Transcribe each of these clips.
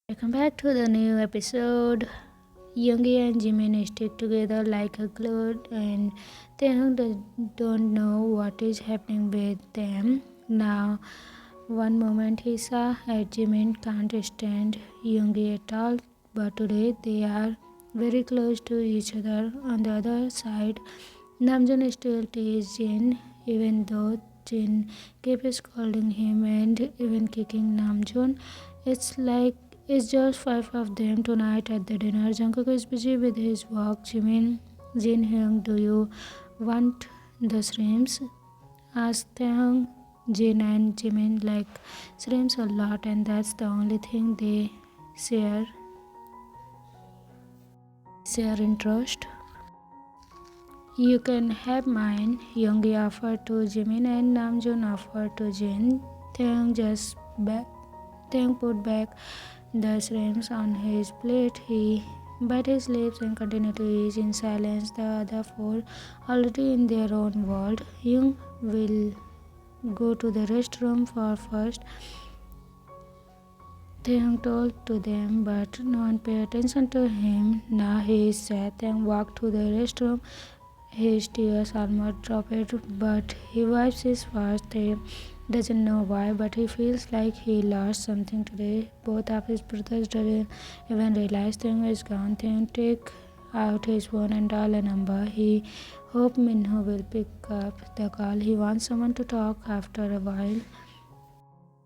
Welcome back to the new episode. Yoongi and Jimin stick together like a glue, and Taehyung don't know what is happening with them. Now, one moment he saw at Jimin can't stand Yoongi at all, but today they are very close to each other. On the other side, Namjoon still teases Jin, even though Jin keeps scolding him and even kicking Namjoon. It's like it's just five of them tonight at the dinner. Jungkook is busy with his work. Jin Hyung, do you want the shrimps? Asked Taehyung. Jin and Jimin like shrimps a lot, and that's the only thing they share share interest. You can have mine, Yoongi offered to Jimin and Namjoon offered to Jin. Taehyung just back Taehyung put back the shrimps on his plate. He bit his lips and continued to eat in silence. The other four, already in their own world, Young will go to the restroom for first, Taehyung told to them, but no one paid attention to him. Now he is sad and walked to the restroom. His tears almost dropped, but he wipes his face. He doesn't know why, but he feels like he lost something today. Both of his brothers didn't even realize Taehyung is gone. Taehyung take out his phone and dial a number. He hopes Minho will pick up the call. He wants someone to talk after a while.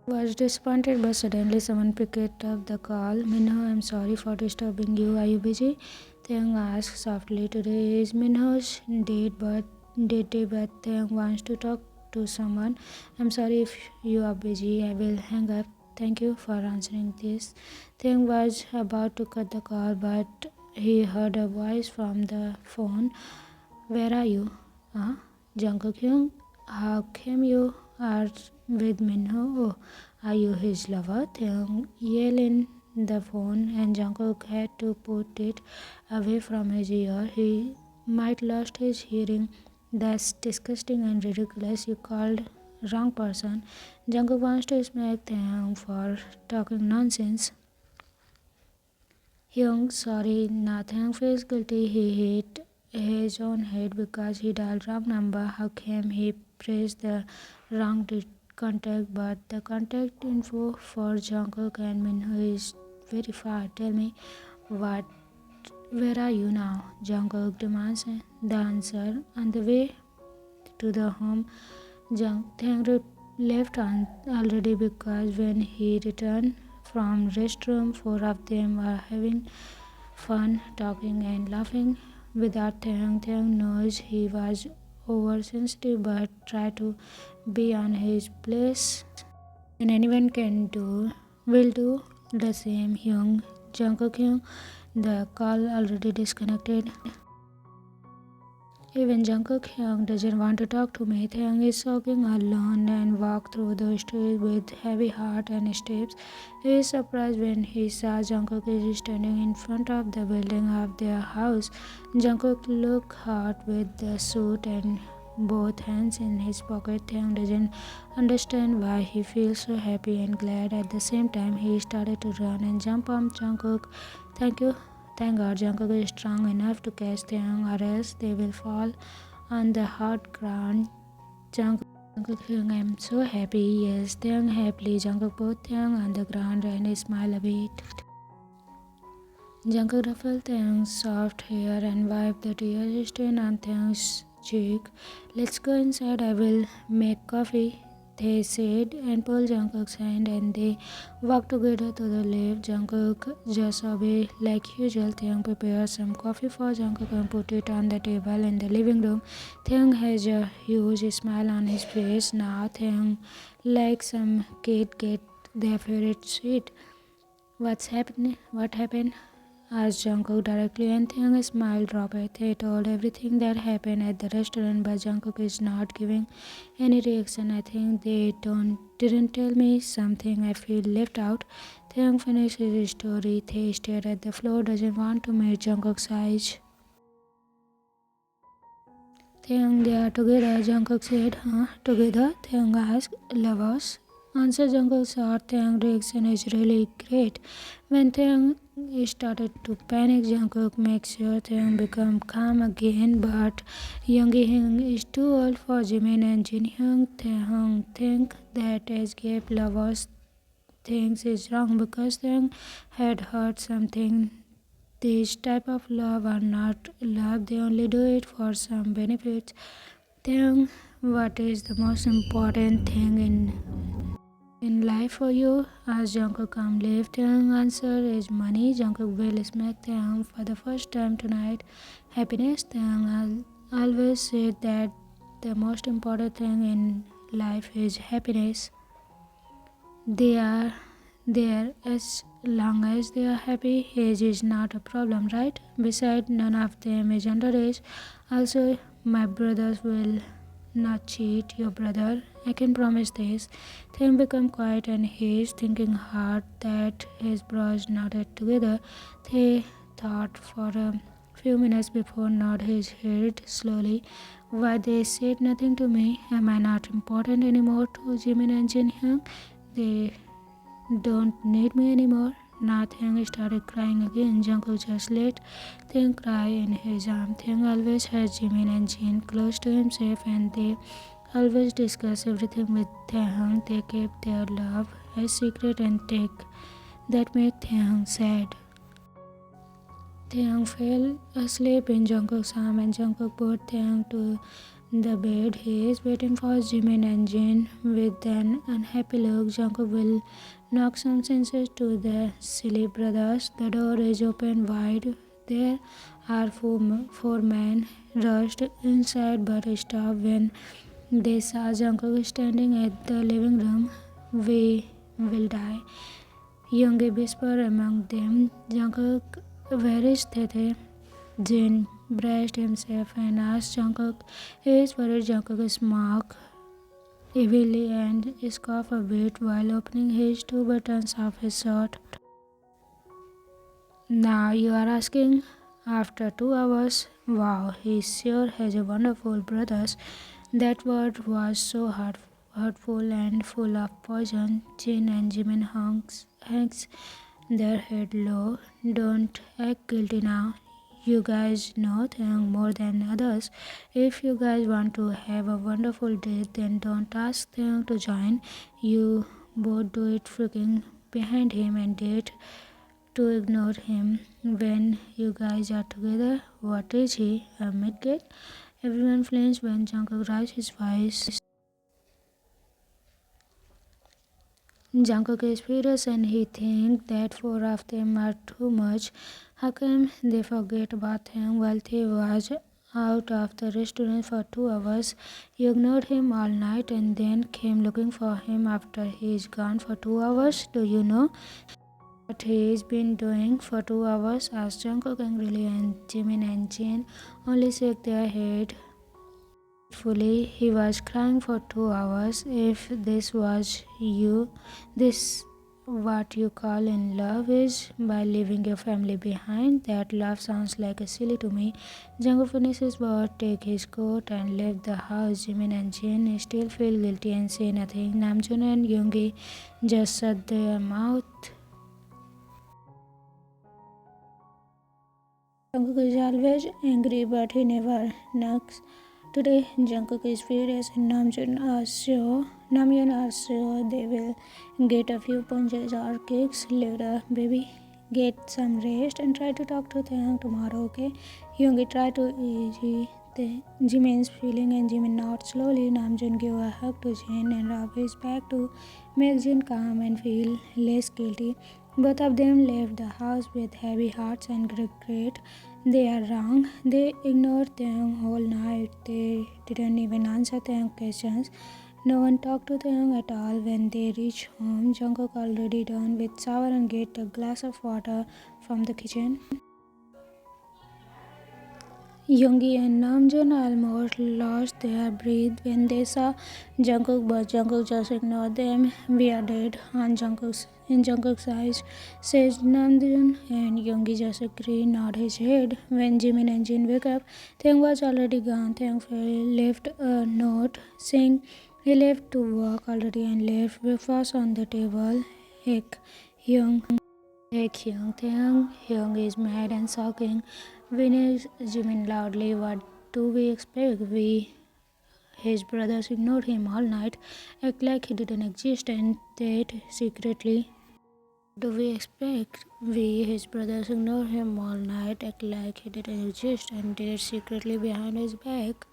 Was disappointed, but suddenly someone picked up the call. Minho, I'm sorry for disturbing you. Are you busy? Taehyung asked softly. Today is Minho's date day, but Taehyung wants to talk to someone. I'm sorry if you are busy. I will hang up. Thank you for answering this. Taehyung was about to cut the call, but he heard a voice from the phone. Where are you? Jungkook Hyung? How came you are with Minho? Oh, are you his lover? Taehyung yelled in the phone, and Jungkook had to put it away from his ear. He might lost his hearing. That's disgusting and ridiculous. You called wrong person. Jungkook wants to smack Taehyung for talking nonsense. Hyung, sorry. Now Taehyung feels guilty. He hit his own head because he dialed wrong number. How came he pressed the wrong contact? But the contact info for Jungkook and Minho is very far. Tell me, what? Where are you now? Jungkook demands the answer. On the way to the home, Taehyung left already because when he returned from restroom, four of them were having fun, talking and laughing without Taehyung. Taehyung knows he was oversensitive but tried to be on his place. And anyone will do the same. Jungkook Hyung, the call already disconnected. Even Jungkook Hyung doesn't want to talk to me. Taehyung is soaking alone and walked through the street with heavy heart and steps. He is surprised when he saw Jungkook is standing in front of the building of their house. Jungkook looked hot with the suit and both hands in his pocket. Taehyung doesn't understand why he feels so happy and glad. At the same time, he started to run and jump on Jungkook. Thank God Jungkook is strong enough to catch Taehyung, or else they will fall on the hard ground. Jungkook Hyung, I'm so happy. Yes, Taehyung happily. Jungkook put Taehyung on the ground and smiled a bit. Jungkook ruffled Taehyung's soft hair and wiped the tears stain on Taehyung's cheek. Let's go inside. I will make coffee, they said, and pulled Jungkook's hand, and they walked together to the lift. Jungkook just obeyed like usual. Taehyung prepared some coffee for Jungkook and put it on the table in the living room. Taehyung has a huge smile on his face now. Taehyung, like some kid, get their favorite sweet. What happened? Asked Jungkook directly, and Taehyung smiled dropped. They told everything that happened at the restaurant, but Jungkook is not giving any reaction. I think they didn't tell me something. I feel left out. Taehyung finished his story. They stared at the floor, doesn't want to meet Jungkook's eyes. Taehyung, they are together, Jungkook said. Huh? Together? Taehyung asked. Lovers? Answer Jungkook thought Taehyung's reaction is really great. When Taehyung started to panic, Jungkook makes sure Taehyung become calm again, but Yoongi is too old for Jimin and Jinhyung. Taehyung think that escape lovers thinks is wrong because Taehyung had heard something. These type of love are not love, they only do it for some benefits. Taehyung, what is the most important thing in life for you? Asked Jungkook calmly. If Taehyung answer is money, Jungkook will smack Taehyung for the first time tonight. Happiness, Taehyung always said that the most important thing in life is happiness. They are there as long as they are happy. Age is not a problem, right? Besides, none of them is underage. Also, my brothers will not cheat your brother. I can promise this. Thing become quiet and he is thinking hard that his bros not yet together. They thought for a few minutes before nod his head slowly. Why they said nothing to me? Am I not important anymore to Jimin and Jinhyung? They don't need me anymore. Now Taehyung started crying again. Jungkook just let Taehyung cry in his arm. Taehyung always has Jimin and Jin close to himself and they always discuss everything with Taehyung. They keep their love a secret and take that make Taehyung sad. Taehyung fell asleep in Jungkook's arm and Jungkook put Taehyung to the bed. He is waiting for Jimin and Jin with an unhappy look. Jungkook will knock some sense to the silly brothers. The door is open wide. There are four men rushed inside but stopped when they saw Jungkook standing at the living room. We will die. Yoongi whispered among them. Jungkook, where is Tete? Jin braced himself and asked Jungkook. He is worried. Jungkook smiled evilly and scoffed a bit while opening his two buttons of his shirt. Now you are asking? After 2 hours? Wow, he sure has a wonderful brothers. That word was so hurtful and full of poison. Jin and Jimin hangs their head low. Don't act guilty now. You guys know Taehyung more than others. If you guys want to have a wonderful date, then don't ask Taehyung to join. You both do it freaking behind him and date to ignore him when you guys are together. What is he? A midget? Everyone flinches when Jungkook raises his voice. Jungkook is furious and he thinks that four of them are too much. How come they forget about him while he was out of the restaurant for 2 hours? You ignored him all night and then came looking for him after he is gone for 2 hours. Do you know what he's been doing for 2 hours? Asked Jungkook angrily and Jimin and Jin only shook their head. Fully, he was crying for 2 hours. If this was you, this what you call in love is by leaving your family behind. That love sounds like a silly to me. Jungkook finishes but take his coat and left the house. Jimin and Jin still feel guilty and say nothing. Namjoon and Yoongi just shut their mouth. Jungkook is always angry but he never knocks. Today, Jungkook is furious and Namjoon are sure they will get a few punches or kicks later. Baby, get some rest and try to talk to Taehyung tomorrow, okay? Yoongi try to ease Jimin's feeling and Jimin nods slowly. Namjoon give a hug to Jin and rub his back to make Jin calm and feel less guilty. Both of them left the house with heavy hearts and regret. They are wrong. They ignored Taehyung whole night. They didn't even answer Taehyung questions. No one talked to Taehyung at all. When they reached home, Jungkook already done with shower and get a glass of water from the kitchen. Yoongi and Namjoon almost lost their breath when they saw Jungkook, but Jungkook just ignored them. We are dead in Jungkook's eyes, says Namjoon, and Yoongi just agreed, nod his head. When Jimin and Jin wake up, Taehyung was already gone. Taehyung left a note saying He left to work already and left breakfast on the table. Taehyung, Taehyung is mad and sulking. Vinny Jimin loudly. What do we expect? His brothers ignored him all night, act like he didn't exist, and date secretly. Do we expect? His brothers, ignore him all night, act like he didn't exist, and did secretly behind his back.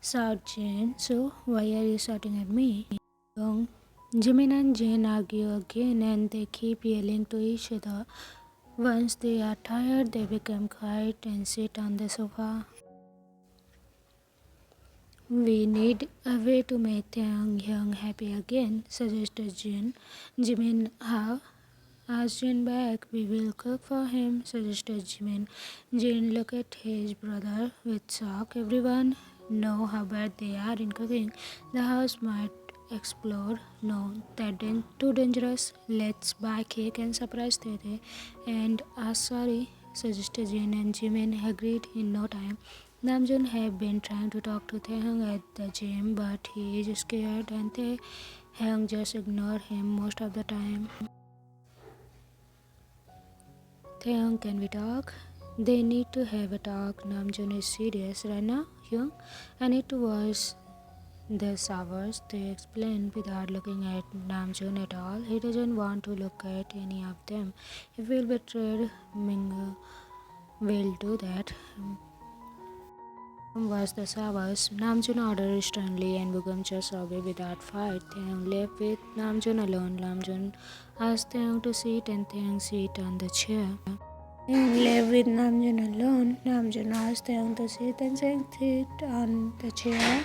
Shout Jane, so why are you shouting at me? Young. Jimin and Jane argue again and they keep yelling to each other. Once they are tired, they become quiet and sit on the sofa. We need a way to make Taehyung happy again, suggested Jin. Jimin, how? Ask Jin back. We will cook for him, suggested Jimin. Jin looked at his brother with shock. Everyone know how bad they are in cooking. The house might explode. No, too dangerous. Let's buy cake and surprise Tete and ask sorry, suggested Jin, and Jimin agreed in no time. Namjoon had been trying to talk to Taehyung at the gym, but he is scared and Taehyung just ignored him most of the time. Taehyung, can we talk? They need to have a talk. Namjoon is serious right now. Hyung, I need to wash the showers, they explained without looking at Namjoon at all. He doesn't want to look at any of them. He will betray Ming will do that. Was the showers. Namjoon ordered sternly and Bugam just obeyed without fight. Taehyung left with Namjoon alone. Namjoon asked Taehyung to sit and Taehyung sit on the chair. Taehyung left with Namjoon alone. Namjoon asked Taehyung to sit and Taehyung sit on the chair.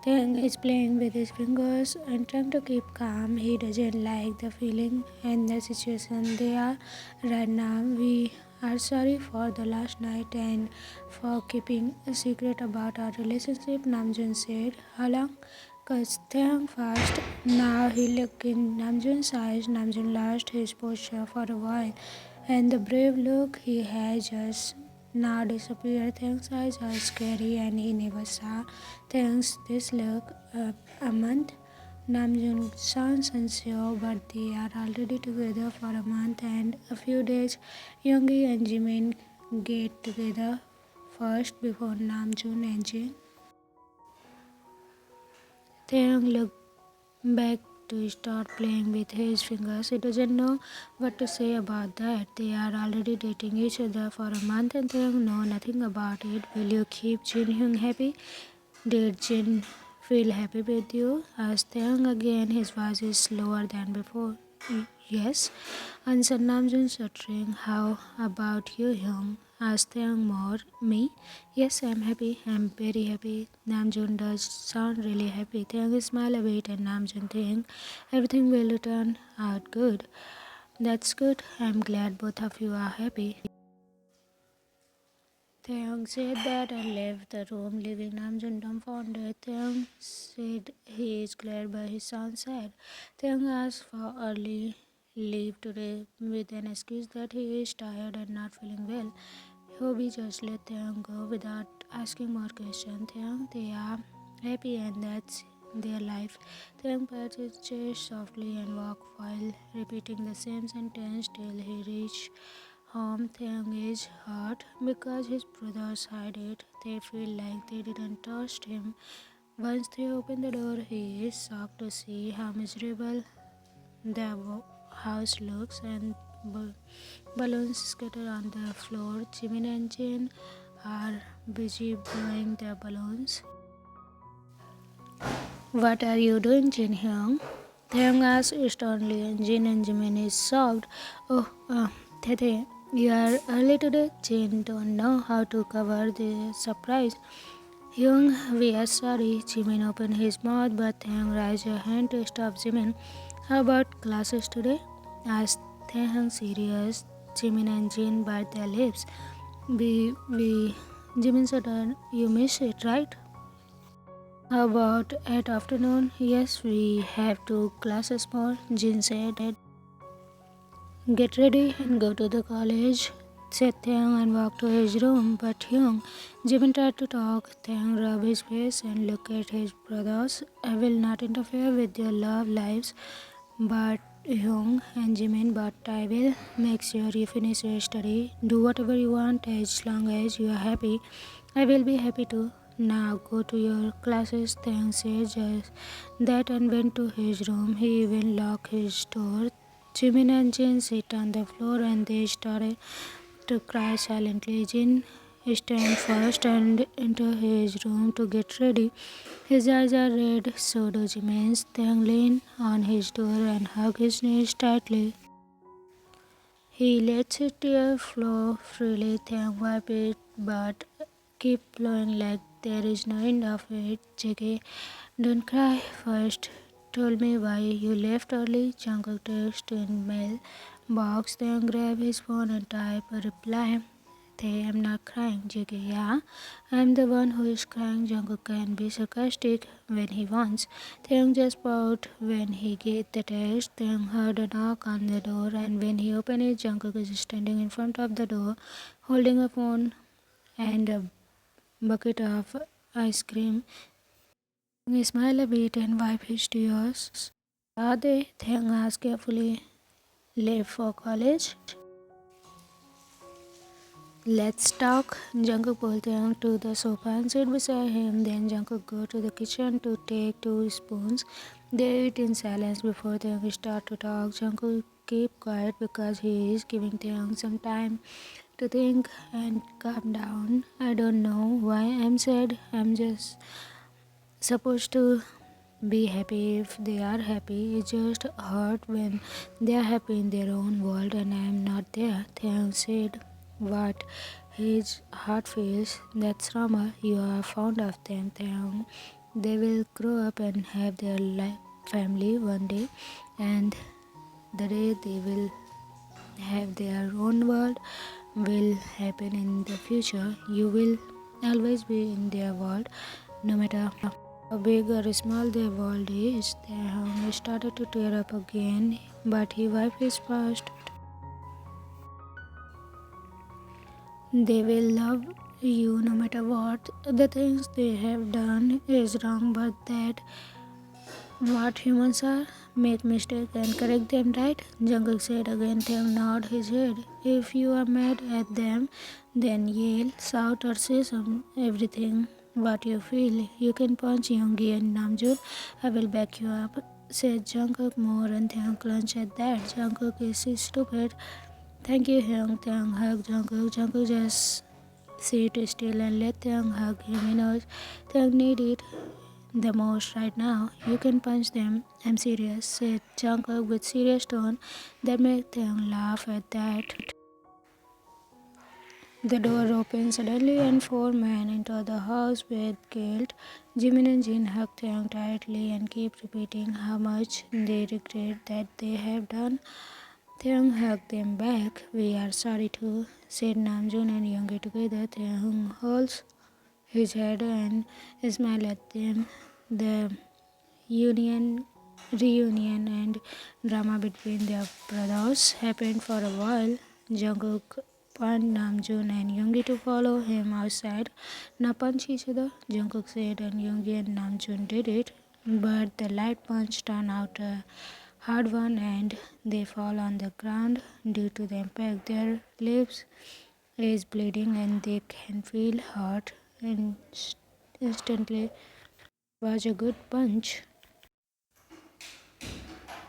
Taehyung is playing with his fingers and trying to keep calm. He doesn't like the feeling and the situation they are right now. We are sorry for the last night and for keeping a secret about our relationship, Namjoon said. How long? Cause Taehyung fast. Now he looked in Namjoon's eyes. Namjoon lost his posture for a while, and the brave look he had just now disappeared. Taehyung's eyes are scary and he never saw Taehyung's this look. A month? Namjoon sounds unsure, but they are already together for a month and a few days. Yoongi and Jimin get together first before Namjoon and Jin. Taehyung looked back to start playing with his fingers. He doesn't know what to say about that. They are already dating each other for a month and Taehyung know nothing about it. Will you keep Jin Hyung happy? Did Jin feel happy with you? Asked Taehyung again. His voice is slower than before. Yes, answered Namjoon, stuttering. How about you, Hyung? Asked Taehyung more. Me? Yes, I'm happy. I'm very happy. Namjoon does sound really happy. Taehyung smiled a bit and Namjoon thinks everything will turn out good. That's good. I'm glad both of you are happy. Taehyung said that and left the room, leaving Namjoon dumbfounded. Taehyung said he is glad but he sounds sad. Taehyung asked for early leave today with an excuse that he is tired and not feeling well. Hobie just let Taehyung go without asking more questions. They are happy and that's their life. Taehyung pats his chest softly and walked while repeating the same sentence till he reached home. Taehyung is hurt because his brothers hide it. They feel like they didn't trust him. Once they open the door, he is shocked to see how miserable the house looks and balloons scattered on the floor. Jimin and Jin are busy blowing the balloons. What are you doing, Jin Hyung? Taehyung asked sternly and Jin and Jimin is shocked. Oh, Tete, you are early today. Jin don't know how to cover the surprise. Hyung, we are sorry. Jimin opened his mouth, but Taehyung raised a hand to stop Jimin. How about classes today? Asked Taehyung serious. Jimin and Jin bite their lips. Jimin said, you miss it, right? How about at afternoon? Yes, we have 2 classes more, Jin said. Get ready and go to the college. said Taehyung and walked to his room. But Hyung, Jimin tried to talk. Taehyung rubbed his face and looked at his brothers. I will not interfere with your love lives, but Hyung and Jimin, but I will make sure you finish your study. Do whatever you want as long as you are happy. I will be happy too. Now go to your classes. Taehyung said just that and went to his room. He even locked his door. Jimin and Jin sit on the floor and they started to cry silently. Jin stand first and enter his room to get ready. His eyes are red, so do Jimin's. Taehyung leaned on his door and hugged his knees tightly. He lets his tears flow freely. Taehyung wiped it, but keep flowing like there is no end of it. JK, don't cry. First, told me why you left early. Jungkook text in mail box. Then grab his phone and type a reply. They am not crying. JK, yeah, I'm the one who is crying. Jungkook can be sarcastic when he wants. Taehyung just pout when he get the text. Taehyung heard a knock on the door, and when he opened it, Jungkook is standing in front of the door, holding a phone and a bucket of ice cream. He smiled a bit and wiped his tears. Are they? Taehyung asked carefully. Late for college? Let's talk. Jungkook pulled Taehyung to the sofa and sat beside him. Then Jungkook go to the kitchen to take 2 spoons. They eat in silence before Taehyung start to talk. Jungkook keep quiet because he is giving Taehyung some time to think and calm down. I don't know why I'm sad. I'm just supposed to be happy if they are happy. It just hurt when they are happy in their own world and I am not there. Taehyung said what his heart feels. That's normal. You are fond of them, Taehyung. They will grow up and have their family one day, and the day they will have their own world will happen in the future. You will always be in their world, no matter how big or small their world is. Taehyung started to tear up again, but he wiped his past. They will love you no matter what. The things they have done is wrong, but that what humans are. Make mistakes and correct them, right? Jungkook said again. Taehyung nodded his head. If you are mad at them, then yell, shout or say everything what you feel. You can punch Yoongi and Namjoon. I will back you up, said Jungkook more, and Taehyung clenched at that. Jungkook is stupid. Thank you, Hyung. Taehyung hugged Jungkook. Jungkook just sit still and let Taehyung hug him. He knows Taehyung need it the most right now. You can punch them. I'm serious, said Jungkook with serious tone that made Taehyung laugh at that. The door opened suddenly and 4 men entered the house with guilt. Jimin and Jin hugged Taehyung tightly and kept repeating how much they regret that they have done. Taehyung hugged them back. We are sorry too, said Namjoon and Yoongi together. Taehyung holds his head and smiled at them. The reunion and drama between their brothers happened for a while. Jungkook punched Namjoon and Yoongi to follow him outside. Now punch each other, Jungkook said, and Yoongi and Namjoon did it. But the light punch turned out a hard one and they fall on the ground due to the impact. Their lips is bleeding and they can feel hurt instantly. It was a good punch.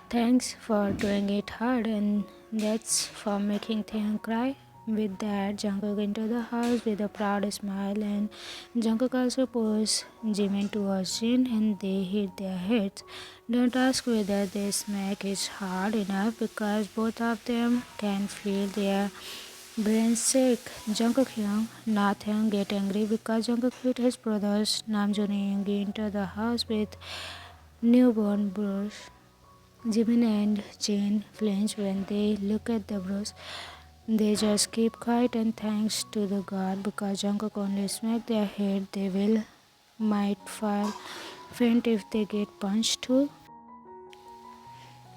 Thanks for doing it hard, and that's for making Taehyung cry. With that, Jungkook entered the house with a proud smile, and Jungkook also pushed Jimin towards Jin, and they hit their heads. Don't ask whether the smack is hard enough because both of them can feel their brains shake. Jungkook Hyung, not Taehyung, get angry because Jungkook hit his brothers. Namjoon and Yoongi entered the house with newborn Bruce. Jimin and Jane flinch when they look at the bruise. They just keep quiet and thanks to the God because Jungkook only smack their head. They will might fall faint if they get punched too.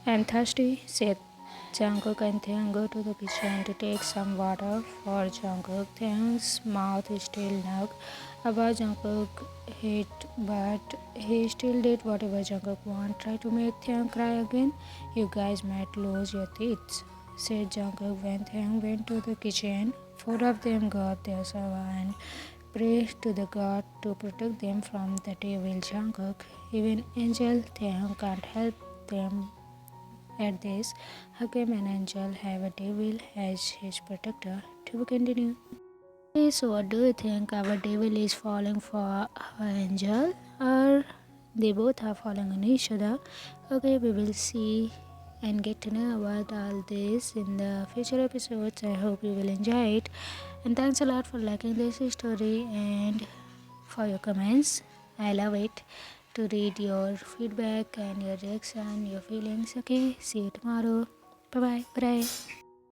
I'm thirsty, said Jungkook and Taehyung go to the kitchen to take some water for Jungkook. Taehyung's mouth is still numb about Jungkook hate, but he still did whatever Jungkook wanted. Try to make Taehyung cry again. You guys might lose your teeth, said Jungkook when Taehyung went to the kitchen. Four of them got their sawa and prayed to the god to protect them from the devil Jungkook. Even Angel Taehyung can't help them at this. How can an angel have a devil as his protector? To continue. Okay, so what do you think? Our devil is falling for our angel, or they both are falling on each other? Okay, we will see and get to know about all this in the future episodes. I hope you will enjoy it. And thanks a lot for liking this story and for your comments. I love it to read your feedback and your reaction, your feelings. Okay, see you tomorrow. Bye bye. Bye.